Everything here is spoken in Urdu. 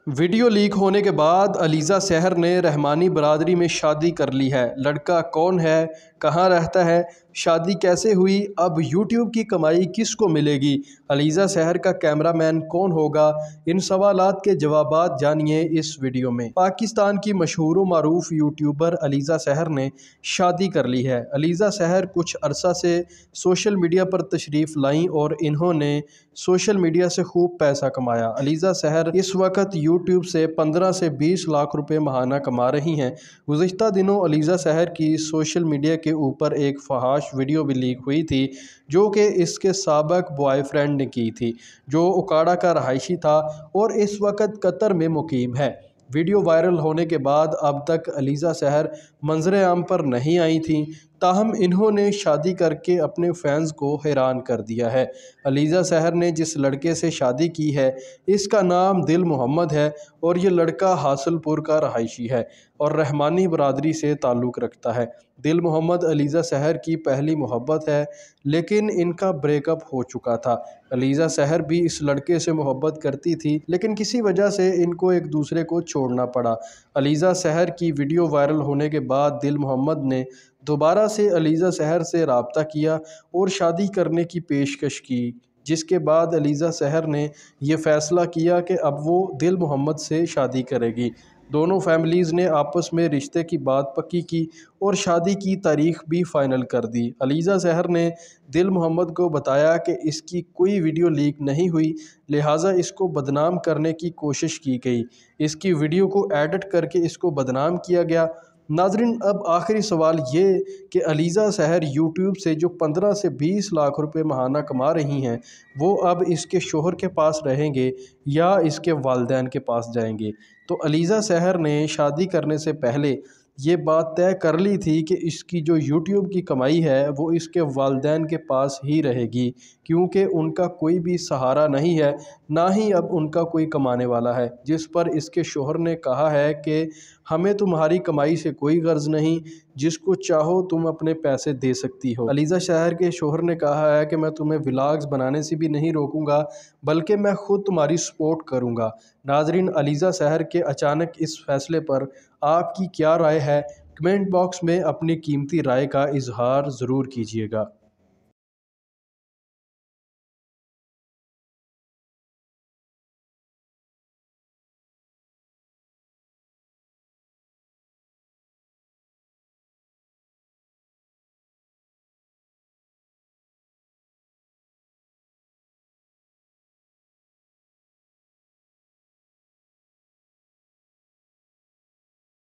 ویڈیو لیک ہونے کے بعد علیزہ سحر نے رحمانی برادری میں شادی کر لی ہے۔ لڑکا کون ہے، کہاں رہتا ہے، شادی کیسے ہوئی، اب یوٹیوب کی کمائی کس کو ملے گی، علیزہ سحر کا کیمرہ مین کون ہوگا، ان سوالات کے جوابات جانیے اس ویڈیو میں۔ پاکستان کی مشہور و معروف یوٹیوبر علیزہ سحر نے شادی کر لی ہے۔ علیزہ سحر کچھ عرصہ سے سوشل میڈیا پر تشریف لائیں اور انہوں نے سوشل میڈیا سے خوب پیسہ کمایا۔ علیزہ سحر اس وقت یوٹیوب سے 15 سے 20 لاکھ روپے ماہانہ کما رہی ہیں۔ گزشتہ دنوں علیزہ سحر کی سوشل میڈیا کے اوپر ایک فحش ویڈیو بھی لیک ہوئی تھی جو کہ اس کے سابق بوائے فرینڈ نے کی تھی، جو اکاڑہ کا رہائشی تھا اور اس وقت قطر میں مقیم ہے۔ ویڈیو وائرل ہونے کے بعد اب تک علیزہ سحر منظر عام پر نہیں آئی تھیں، تاہم انہوں نے شادی کر کے اپنے فینز کو حیران کر دیا ہے۔ علیزہ سحر نے جس لڑکے سے شادی کی ہے اس کا نام دل محمد ہے اور یہ لڑکا حاصل پور کا رہائشی ہے اور رحمانی برادری سے تعلق رکھتا ہے۔ دل محمد علیزہ سحر کی پہلی محبت ہے لیکن ان کا بریک اپ ہو چکا تھا۔ علیزہ سحر بھی اس لڑکے سے محبت کرتی تھی لیکن کسی وجہ سے ان کو ایک دوسرے کو چھوڑنا پڑا۔ علیزہ سحر کی ویڈیو وائرل ہونے کے بعد دل محمد نے دوبارہ سے علیزہ سحر سے رابطہ کیا اور شادی کرنے کی پیشکش کی، جس کے بعد علیزہ سحر نے یہ فیصلہ کیا کہ اب وہ دل محمد سے شادی کرے گی۔ دونوں فیملیز نے آپس میں رشتے کی بات پکی کی اور شادی کی تاریخ بھی فائنل کر دی۔ علیزہ سحر نے دل محمد کو بتایا کہ اس کی کوئی ویڈیو لیک نہیں ہوئی، لہٰذا اس کو بدنام کرنے کی کوشش کی گئی، اس کی ویڈیو کو ایڈٹ کر کے اس کو بدنام کیا گیا۔ ناظرین، اب آخری سوال یہ کہ علیزہ سحر یوٹیوب سے جو 15 سے 20 لاکھ روپے ماہانہ کما رہی ہیں وہ اب اس کے شوہر کے پاس رہیں گے یا اس کے والدین کے پاس جائیں گے؟ تو علیزہ سحر نے شادی کرنے سے پہلے یہ بات طے کر لی تھی کہ اس کی جو یوٹیوب کی کمائی ہے وہ اس کے والدین کے پاس ہی رہے گی، کیونکہ ان کا کوئی بھی سہارا نہیں ہے، نہ ہی اب ان کا کوئی کمانے والا ہے، جس پر اس کے شوہر نے کہا ہے کہ ہمیں تمہاری کمائی سے کوئی غرض نہیں، جس کو چاہو تم اپنے پیسے دے سکتی ہو۔ علیزہ سحر کے شوہر نے کہا ہے کہ میں تمہیں ولاگز بنانے سے بھی نہیں روکوں گا بلکہ میں خود تمہاری سپورٹ کروں گا۔ ناظرین، علیزہ سحر کے اچانک اس فیصلے پر آپ کی کیا رائے ہے؟ کمنٹ باکس میں اپنی قیمتی رائے کا اظہار ضرور کیجیے گا۔